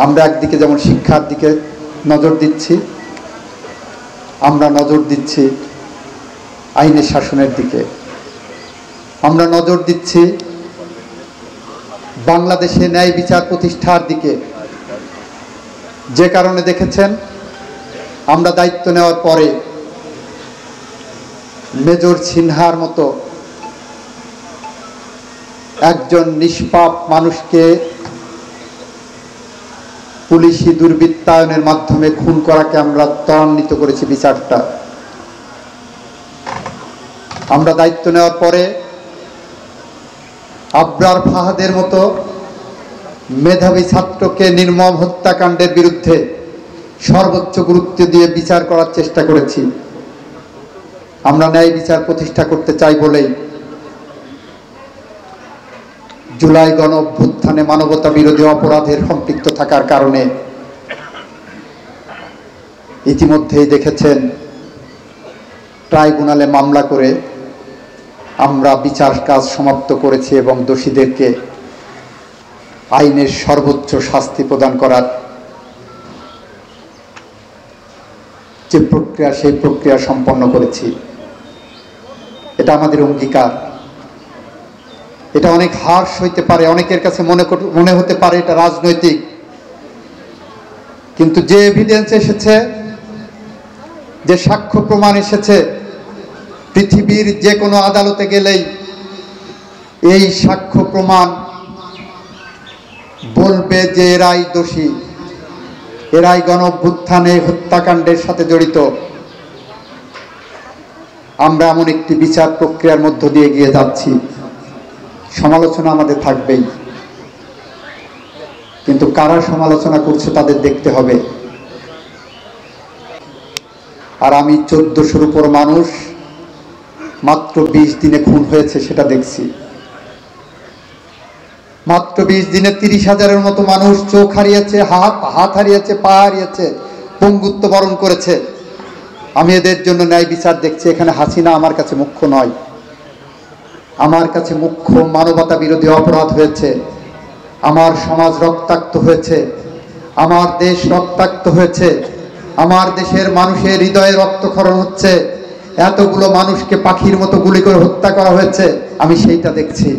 আমরা একদিকে যেমন শিক্ষার দিকে নজর দিচ্ছি, আমরা নজর দিচ্ছি আইনের শাসনের দিকে, আমরা নজর দিচ্ছি বাংলাদেশে ন্যায় বিচার প্রতিষ্ঠার দিকে। যে কারণে দেখেছেন আমরা দায়িত্ব নেওয়ার পরে মেজর সিনহার মতো একজন নিষ্পাপ মানুষকে পুলিশি দুর্বৃত্তায়নের মাধ্যমে খুন করাকে আমরা ত্বরান্বিত করেছি বিচারটা। আমরা দায়িত্ব নেওয়ার পরে আবরার ফাহাদের মতো মেধাবী ছাত্রকে নির্মম হত্যাকাণ্ডের বিরুদ্ধে সর্বোচ্চ গুরুত্ব দিয়ে বিচার করার চেষ্টা করেছি। আমরা ন্যায় বিচার প্রতিষ্ঠা করতে চাই বলেই জুলাই গণ অভ্যুত্থানে মানবতা বিরোধী অপরাধের সম্পৃক্ত থাকার কারণে ইতিমধ্যেই দেখেছেন ট্রাইব্যুনালে মামলা করে আমরা বিচার কাজ সমাপ্ত করেছি এবং দোষীদেরকে আইনের সর্বোচ্চ শাস্তি প্রদান করার যে প্রক্রিয়া, সেই প্রক্রিয়া সম্পন্ন করেছি। এটা আমাদের অঙ্গীকার। এটা অনেক হার্শ হইতে পারে, অনেকের কাছে মনে হতে পারে এটা রাজনৈতিক, কিন্তু যে এভিডেন্স এসেছে, যে সাক্ষ্য প্রমাণ এসেছে, পৃথিবীর যে কোনো আদালতে গেলেই এই সাক্ষ্য প্রমাণ বলবে যে এরাই দোষী, এরাই গণ অভ্যুত্থানে হত্যাকাণ্ডের সাথে জড়িত। আমরা এমন একটি বিচার প্রক্রিয়ার মধ্য দিয়ে এগিয়ে যাচ্ছি। সমালোচনা আমাদের থাকবেই, কিন্তু কারা সমালোচনা করছে তাদের দেখতে হবে। আর আমি 1400-র উপর মানুষ মাত্র 20 দিনে খুন হয়েছে সেটা দেখছি। মাত্র 20 দিনে 30,000-এর মতো মানুষ চোখ হারিয়েছে, হাত হারিয়েছে, পা হারিয়েছে, পঙ্গুত্ব বরণ করেছে। আমি এদের জন্য ন্যায় বিচার দেখছি। এখানে হাসিনা আমার কাছে মুখ্য নয়, আমার কাছে মুখ্য মানবতা বিরোধী অপরাধ হয়েছে। আমার সমাজ রক্তাক্ত হয়েছে, আমার দেশ রক্তাক্ত হয়েছে, আমার দেশের মানুষের হৃদয়ে রক্তক্ষরণ হচ্ছে, এতগুলো মানুষকে পাখির মতো গুলি করে হত্যা করা হয়েছে। আমি সেইটা দেখছি।